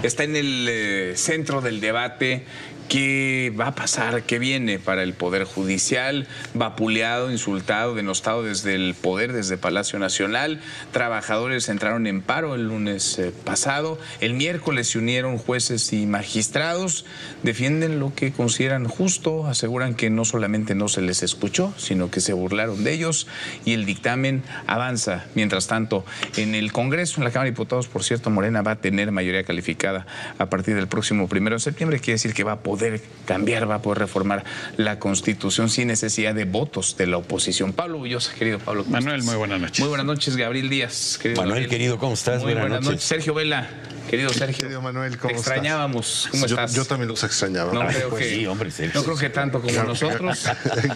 está en el centro del debate. ¿Qué va a pasar? ¿Qué viene para el Poder Judicial? Vapuleado, insultado, denostado desde el poder, desde Palacio Nacional. Trabajadores entraron en paro el lunes pasado. El miércoles se unieron jueces y magistrados. Defienden lo que consideran justo. Aseguran que no solamente no se les escuchó, sino que se burlaron de ellos. Y el dictamen avanza. Mientras tanto, en el Congreso, en la Cámara de Diputados, por cierto, Morena va a tener mayoría calificada a partir del próximo 1 de septiembre. Quiere decir que va a poder cambiar, va a poder reformar la Constitución sin necesidad de votos de la oposición. Pablo Bullosa, querido Pablo. Manuel, muy buenas noches. Muy buenas noches, Gabriel Díaz. Manuel, Gabriel. querido, ¿cómo estás? Muy buenas noches. Sergio Vela, querido Sergio. Querido Manuel, ¿cómo estás? Te extrañábamos. ¿Cómo estás? Yo también los extrañaba. No creo pues que, sí, hombre, Sergio. no creo que tanto como nosotros,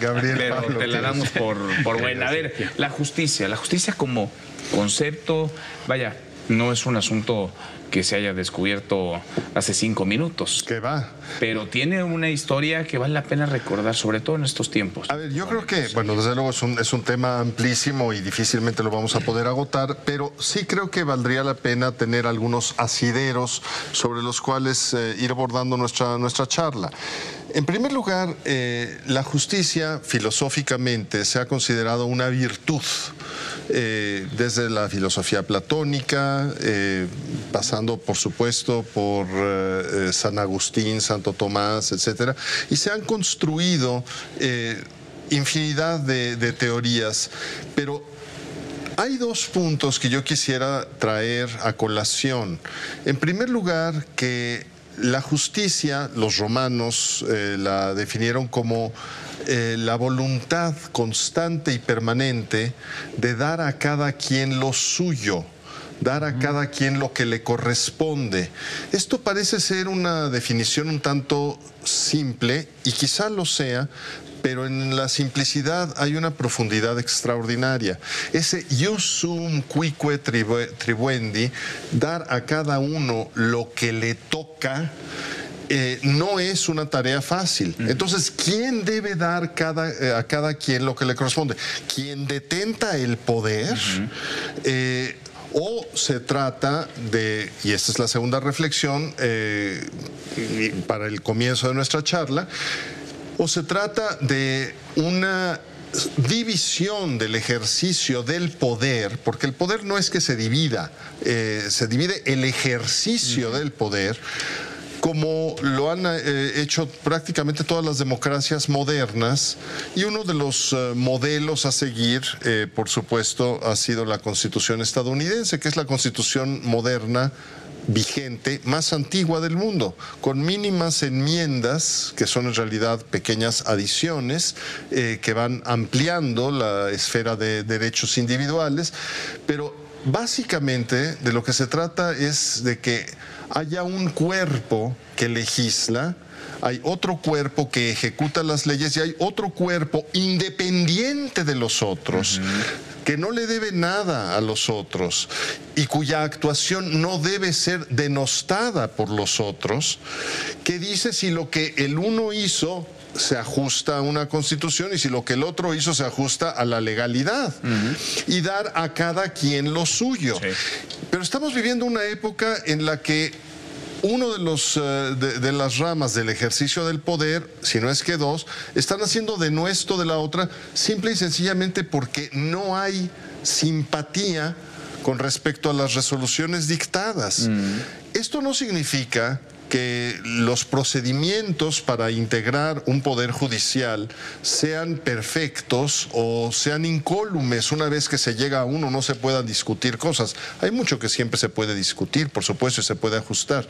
Gabriel, pero Pablo, te la damos por buena. A ver, la justicia como concepto, vaya, no es un asunto que se haya descubierto hace 5 minutos. ¿Qué va? Pero tiene una historia que vale la pena recordar, sobre todo en estos tiempos. A ver, yo creo que, bueno, desde luego es un tema amplísimo y difícilmente lo vamos a poder agotar, pero sí creo que valdría la pena tener algunos asideros sobre los cuales ir abordando nuestra charla. En primer lugar, la justicia filosóficamente se ha considerado una virtud, desde la filosofía platónica, pasando por supuesto por San Agustín, Santo Tomás, etcétera, y se han construido infinidad de teorías, pero hay 2 puntos que yo quisiera traer a colación. En primer lugar, que la justicia, los romanos la definieron como la voluntad constante y permanente de dar a cada quien lo suyo, dar a cada quien lo que le corresponde. Esto parece ser una definición un tanto simple, y quizá lo sea, pero en la simplicidad hay una profundidad extraordinaria. Ese ius sum cuique tribuendi, dar a cada uno lo que le toca, no es una tarea fácil. Entonces, ¿quién debe dar a cada quien lo que le corresponde? ¿Quién detenta el poder? O se trata de, y esta es la segunda reflexión para el comienzo de nuestra charla, o se trata de una división del ejercicio del poder, porque el poder no es que se divida, se divide el ejercicio del poder, como lo han hecho prácticamente todas las democracias modernas, y uno de los modelos a seguir, por supuesto, ha sido la Constitución estadounidense, que es la Constitución moderna vigente más antigua del mundo, con mínimas enmiendas, que son en realidad pequeñas adiciones que van ampliando la esfera de derechos individuales, pero básicamente de lo que se trata es de que haya un cuerpo que legisla, hay otro cuerpo que ejecuta las leyes y hay otro cuerpo independiente de los otros, que no le debe nada a los otros y cuya actuación no debe ser denostada por los otros, que dice si lo que el uno hizo se ajusta a una constitución y si lo que el otro hizo se ajusta a la legalidad, y dar a cada quien lo suyo. Sí. Pero estamos viviendo una época en la que uno de las ramas del ejercicio del poder, si no es que 2, están haciendo denuesto de la otra, simple y sencillamente porque no hay simpatía con respecto a las resoluciones dictadas. Esto no significa que los procedimientos para integrar un poder judicial sean perfectos o sean incólumes. Una vez que se llega a uno no se puedan discutir cosas. Hay mucho que siempre se puede discutir, por supuesto, y se puede ajustar.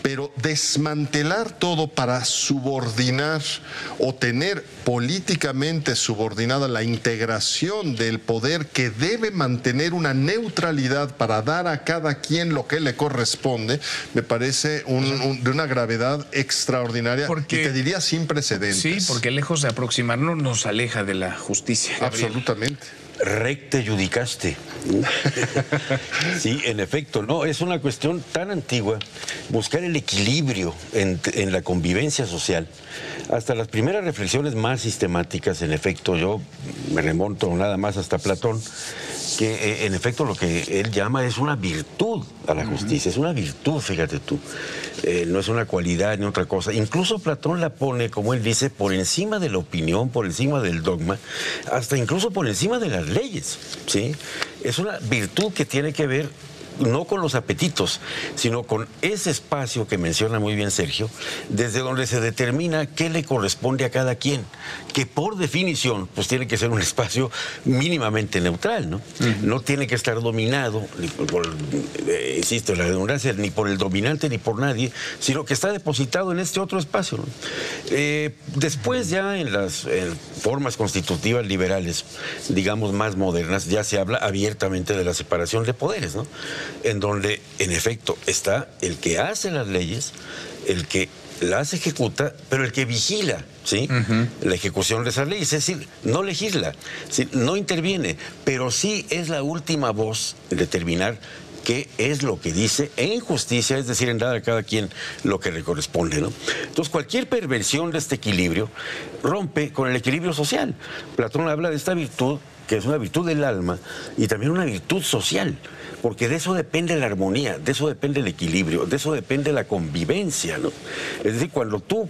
Pero desmantelar todo para subordinar o tener políticamente subordinada la integración del poder, que debe mantener una neutralidad para dar a cada quien lo que le corresponde, me parece de una gravedad extraordinaria, porque, y te diría sin precedentes. Sí, porque lejos de aproximarnos nos aleja de la justicia, Gabriel. Absolutamente. Recte judicaste. Sí, en efecto, no, es una cuestión tan antigua, buscar el equilibrio en la convivencia social. Hasta las primeras reflexiones más sistemáticas, en efecto, yo me remonto nada más hasta Platón, que en efecto lo que él llama es una virtud a la justicia, es una virtud, fíjate tú, no es una cualidad ni otra cosa. Incluso Platón la pone, como él dice, por encima de la opinión, por encima del dogma, hasta incluso por encima de las leyes, ¿sí? Es una virtud que tiene que ver no con los apetitos, sino con ese espacio que menciona muy bien Sergio, desde donde se determina qué le corresponde a cada quien, que por definición pues tiene que ser un espacio mínimamente neutral, ¿no? No tiene que estar dominado, ni por, insisto, la redundancia, ni por el dominante ni por nadie, sino que está depositado en este otro espacio, ¿no? Después ya en las formas constitutivas liberales, digamos más modernas, ya se habla abiertamente de la separación de poderes, ¿no? En donde, en efecto, está el que hace las leyes, el que las ejecuta, pero el que vigila, ¿sí? La ejecución de esas leyes, es decir, no legisla, ¿sí? No interviene, pero sí es la última voz en determinar qué es lo que dice en justicia, es decir, en dar a cada quien lo que le corresponde, ¿no? Entonces, cualquier perversión de este equilibrio rompe con el equilibrio social. Platón habla de esta virtud, que es una virtud del alma y también una virtud social, porque de eso depende la armonía, de eso depende el equilibrio, de eso depende la convivencia, ¿no? Es decir, cuando tú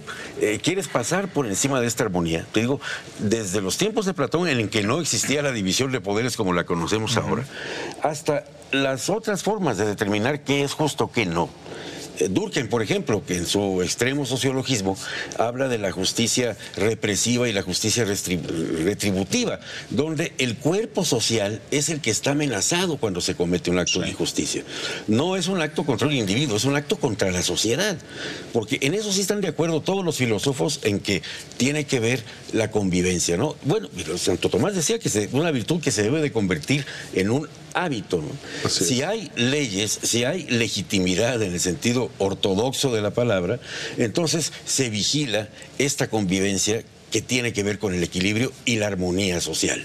quieres pasar por encima de esta armonía, te digo, desde los tiempos de Platón en que no existía la división de poderes como la conocemos ahora, hasta las otras formas de determinar qué es justo, qué no. Durkheim, por ejemplo, que en su extremo sociologismo habla de la justicia represiva y la justicia retributiva, donde el cuerpo social es el que está amenazado cuando se comete un acto de injusticia. No es un acto contra el individuo, es un acto contra la sociedad, porque en eso sí están de acuerdo todos los filósofos en que tiene que ver la convivencia, ¿no? Bueno, pero Santo Tomás decía que es una virtud que se debe de convertir en un hábito, ¿no? Si hay leyes, si hay legitimidad en el sentido ortodoxo de la palabra, entonces se vigila esta convivencia que tiene que ver con el equilibrio y la armonía social.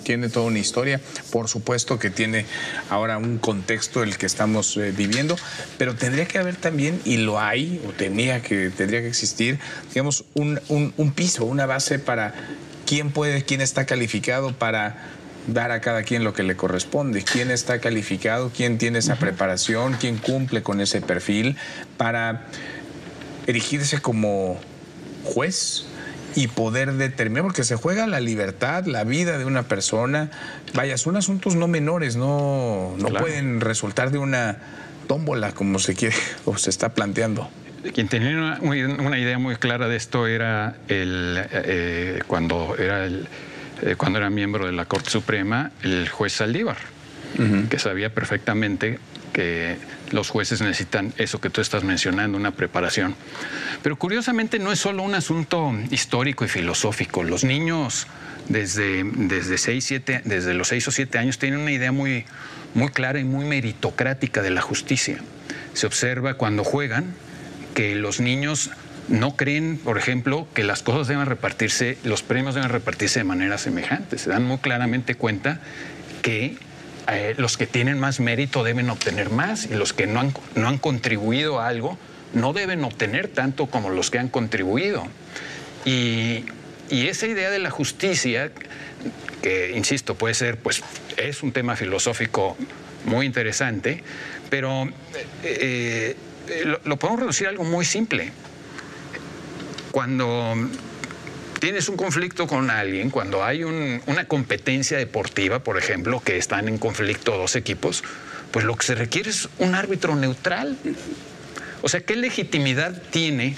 Tiene toda una historia, por supuesto que tiene ahora un contexto el que estamos viviendo, pero tendría que haber también, y lo hay, o tendría que existir, digamos, un piso, una base para quién está calificado para dar a cada quien lo que le corresponde, quién está calificado, quién tiene esa preparación, quién cumple con ese perfil para erigirse como juez y poder determinar, porque se juega la libertad, la vida de una persona. Vaya, son asuntos no menores, no claro, pueden resultar de una tómbola como se quiere o se está planteando. Quien tenía una idea muy clara de esto era cuando era miembro de la Corte Suprema, el juez Saldívar, que sabía perfectamente que los jueces necesitan eso que tú estás mencionando, una preparación. Pero curiosamente no es solo un asunto histórico y filosófico. Los niños desde los 6 o 7 años tienen una idea muy clara y muy meritocrática de la justicia. Se observa cuando juegan que los niños no creen, por ejemplo, que las cosas deben repartirse, los premios deben repartirse de manera semejante. Se dan muy claramente cuenta que los que tienen más mérito deben obtener más y los que no han contribuido a algo no deben obtener tanto como los que han contribuido. Y esa idea de la justicia, que insisto, puede ser, pues es un tema filosófico muy interesante, pero lo podemos reducir a algo muy simple. Cuando tienes un conflicto con alguien, cuando hay una competencia deportiva, por ejemplo, que están en conflicto dos equipos, pues lo que se requiere es un árbitro neutral. O sea, ¿qué legitimidad tiene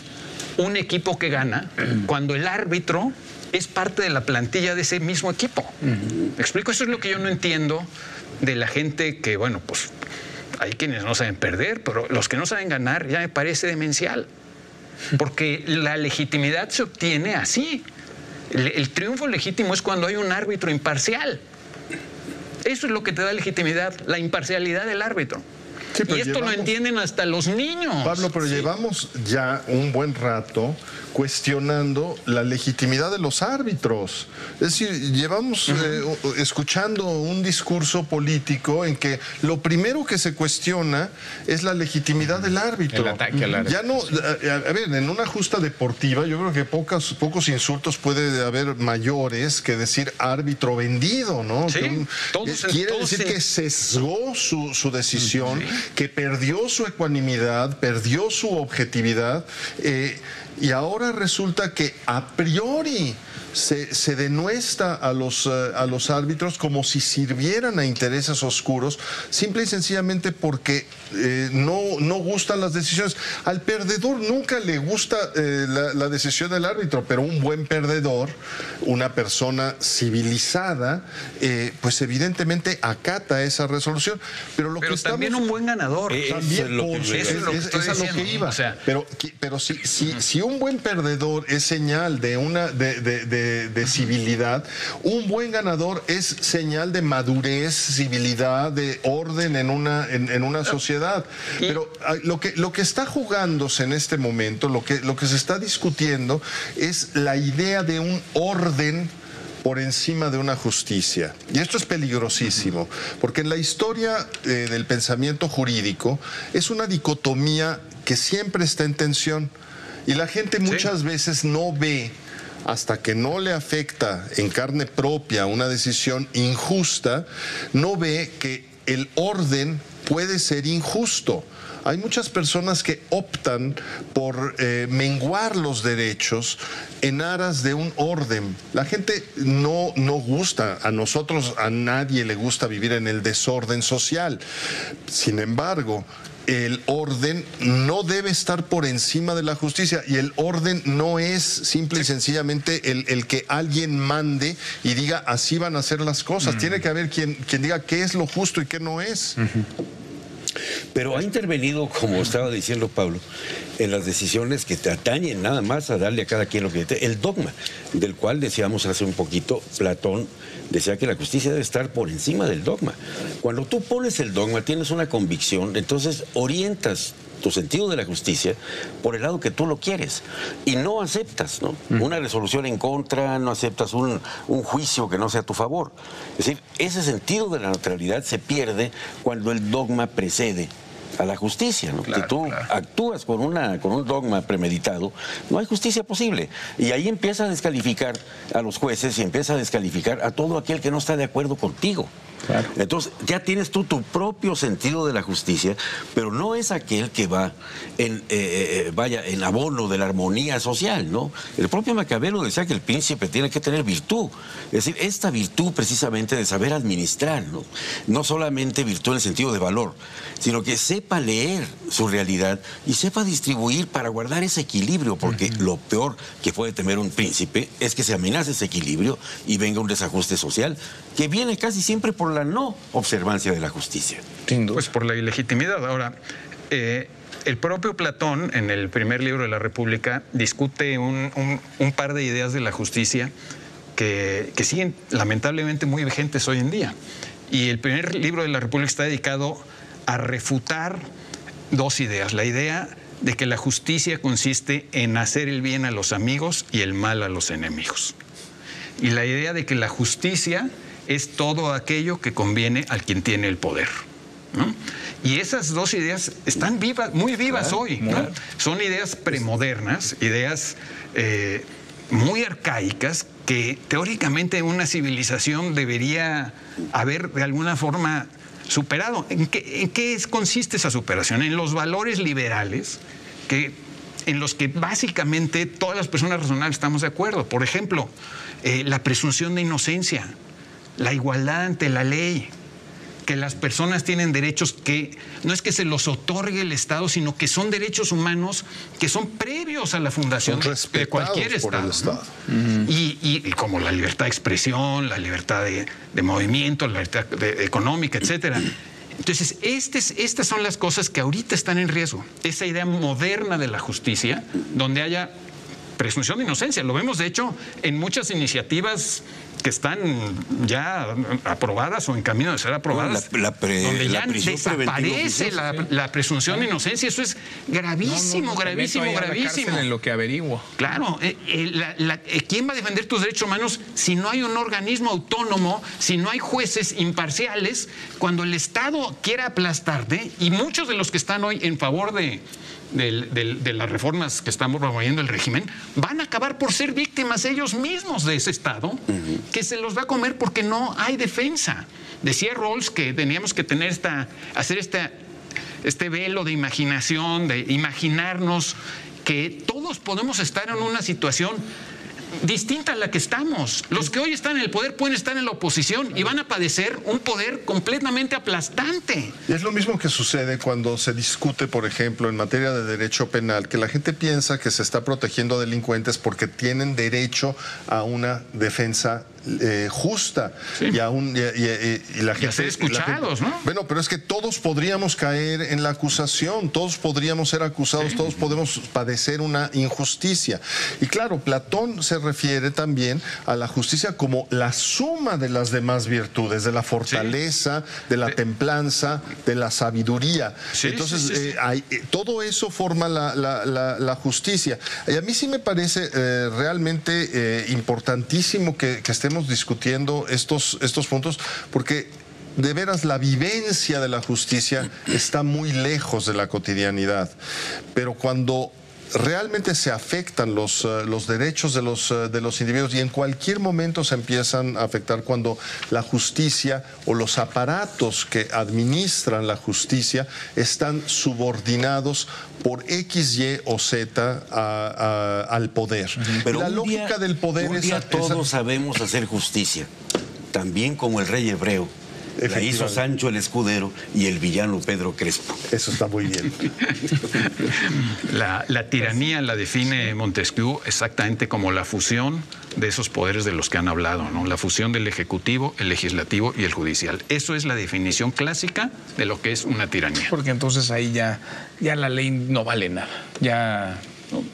un equipo que gana cuando el árbitro es parte de la plantilla de ese mismo equipo? ¿Me explico? Eso es lo que yo no entiendo de la gente que, bueno, pues hay quienes no saben perder, pero los que no saben ganar ya me parece demencial. Porque la legitimidad se obtiene así. El triunfo legítimo es cuando hay un árbitro imparcial. Eso es lo que te da legitimidad, la imparcialidad del árbitro. Sí, y esto lo entienden hasta los niños. Pablo, pero llevamos ya un buen rato cuestionando la legitimidad de los árbitros. Es decir, llevamos escuchando un discurso político en que lo primero que se cuestiona es la legitimidad del árbitro. El ataque al árbitro. Ya no, a ver, en una justa deportiva yo creo que pocos insultos puede haber mayores que decir árbitro vendido, ¿no? Sí, Quiere decir que sesgó su decisión, que perdió su ecuanimidad, perdió su objetividad, y ahora resulta que a priori se denuestra a los árbitros como si sirvieran a intereses oscuros, simple y sencillamente porque no gustan las decisiones. Al perdedor nunca le gusta la decisión del árbitro, pero un buen perdedor, una persona civilizada, pues evidentemente acata esa resolución. Pero también un buen ganador. También es a lo que iba. O sea, pero si un buen perdedor es señal de civilidad, un buen ganador es señal de madurez, civilidad, de orden en una sociedad. Pero lo que está jugándose en este momento, lo que se está discutiendo es la idea de un orden por encima de una justicia. Y esto es peligrosísimo, porque en la historia del pensamiento jurídico es una dicotomía que siempre está en tensión. Y la gente muchas veces no ve, hasta que no le afecta en carne propia una decisión injusta, no ve que el orden puede ser injusto. Hay muchas personas que optan por menguar los derechos en aras de un orden. La gente no gusta, a nadie le gusta vivir en el desorden social. Sin embargo, el orden no debe estar por encima de la justicia, y el orden no es simple y sencillamente el que alguien mande y diga así van a ser las cosas. Tiene que haber quien diga qué es lo justo y qué no es. Pero ha intervenido, como estaba diciendo Pablo, en las decisiones que te atañen nada más a darle a cada quien lo que te... El dogma, del cual decíamos hace un poquito, Platón decía que la justicia debe estar por encima del dogma. Cuando tú pones el dogma, tienes una convicción, entonces orientas tu sentido de la justicia por el lado que tú lo quieres y no aceptas, ¿no? Una resolución en contra, no aceptas un juicio que no sea a tu favor. Es decir, ese sentido de la neutralidad se pierde cuando el dogma precede a la justicia, ¿no? Claro, si tú actúas con un dogma premeditado, no hay justicia posible. Y ahí empieza a descalificar a los jueces y empieza a descalificar a todo aquel que no está de acuerdo contigo. Claro. Entonces ya tienes tú tu propio sentido de la justicia, pero no es aquel que va en abono de la armonía social, ¿no? El propio Maquiavelo decía que el príncipe tiene que tener virtud, es decir, esta virtud precisamente de saber administrar, ¿no? No solamente virtud en el sentido de valor, sino que sepa leer su realidad y sepa distribuir para guardar ese equilibrio, porque lo peor que puede temer un príncipe es que se amenace ese equilibrio y venga un desajuste social que viene casi siempre por la no observancia de la justicia. Pues por la ilegitimidad. Ahora, el propio Platón, en el primer libro de la República, discute un par de ideas de la justicia que siguen lamentablemente muy vigentes hoy en día. Y el primer libro de la República está dedicado a refutar dos ideas. La idea de que la justicia consiste en hacer el bien a los amigos y el mal a los enemigos. Y la idea de que la justicia es todo aquello que conviene al quien tiene el poder, ¿no? Y esas dos ideas están vivas, muy vivas hoy, ¿no? Son ideas premodernas, ideas muy arcaicas que teóricamente una civilización debería haber de alguna forma superado. ¿En qué consiste esa superación? En los valores liberales en los que básicamente todas las personas razonables estamos de acuerdo. Por ejemplo, la presunción de inocencia, la igualdad ante la ley, que las personas tienen derechos que no es que se los otorgue el Estado, sino que son derechos humanos que son previos a la fundación de cualquier Estado. ¿No? Y como la libertad de expresión, la libertad de movimiento, la libertad económica, etcétera. Entonces, estas son las cosas que ahorita están en riesgo. Esa idea moderna de la justicia, donde haya presunción de inocencia. Lo vemos, de hecho, en muchas iniciativas que están ya aprobadas o en camino de ser aprobadas, donde ya desaparece la presunción de inocencia. Eso es gravísimo, gravísimo. En lo que averiguo. Claro, ¿quién va a defender tus derechos humanos si no hay un organismo autónomo, si no hay jueces imparciales? Cuando el Estado quiera aplastarte, y muchos de los que están hoy en favor de las reformas que estamos promoviendo el régimen, van a acabar por ser víctimas ellos mismos de ese Estado, que se los va a comer porque no hay defensa. Decía Rawls que teníamos que tener hacer este velo de imaginación, de imaginarnos que todos podemos estar en una situación distinta a la que estamos. Los que hoy están en el poder pueden estar en la oposición y van a padecer un poder completamente aplastante. Y es lo mismo que sucede cuando se discute, por ejemplo, en materia de derecho penal, que la gente piensa que se está protegiendo a delincuentes porque tienen derecho a una defensa justa, sí. y la gente, a ser escuchados, ¿no? Bueno, pero es que todos podríamos caer en la acusación, todos podríamos ser acusados, sí. Todos podemos padecer una injusticia. Y claro, Platón se refiere también a la justicia como la suma de las demás virtudes, de la fortaleza, sí. de la templanza, de la sabiduría. Sí, entonces, todo eso forma la justicia. Y a mí sí me parece realmente importantísimo que estemos discutiendo estos puntos, porque de veras la vivencia de la justicia está muy lejos de la cotidianidad. Pero cuando realmente se afectan los derechos de los individuos, y en cualquier momento se empiezan a afectar cuando la justicia o los aparatos que administran la justicia están subordinados por X, Y o Z al poder. Pero la lógica del poder un día todos sabemos hacer justicia, también como el rey hebreo. La hizo Sancho el Escudero y el villano Pedro Crespo. Eso está muy bien. La tiranía la define Montesquieu exactamente como la fusión de esos poderes de los que han hablado, ¿no? La fusión del Ejecutivo, el Legislativo y el Judicial. Eso es la definición clásica de lo que es una tiranía. Porque entonces ahí ya la ley no vale nada.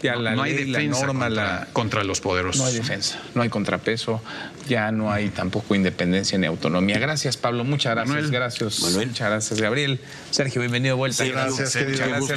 No hay defensa contra los poderosos. No hay defensa, no hay contrapeso, ya no hay tampoco independencia ni autonomía. Gracias, Pablo, muchas gracias. Manuel. Gracias, Manuel. Muchas gracias, Gabriel. Sergio, bienvenido de vuelta. Sí, gracias, muchas gracias.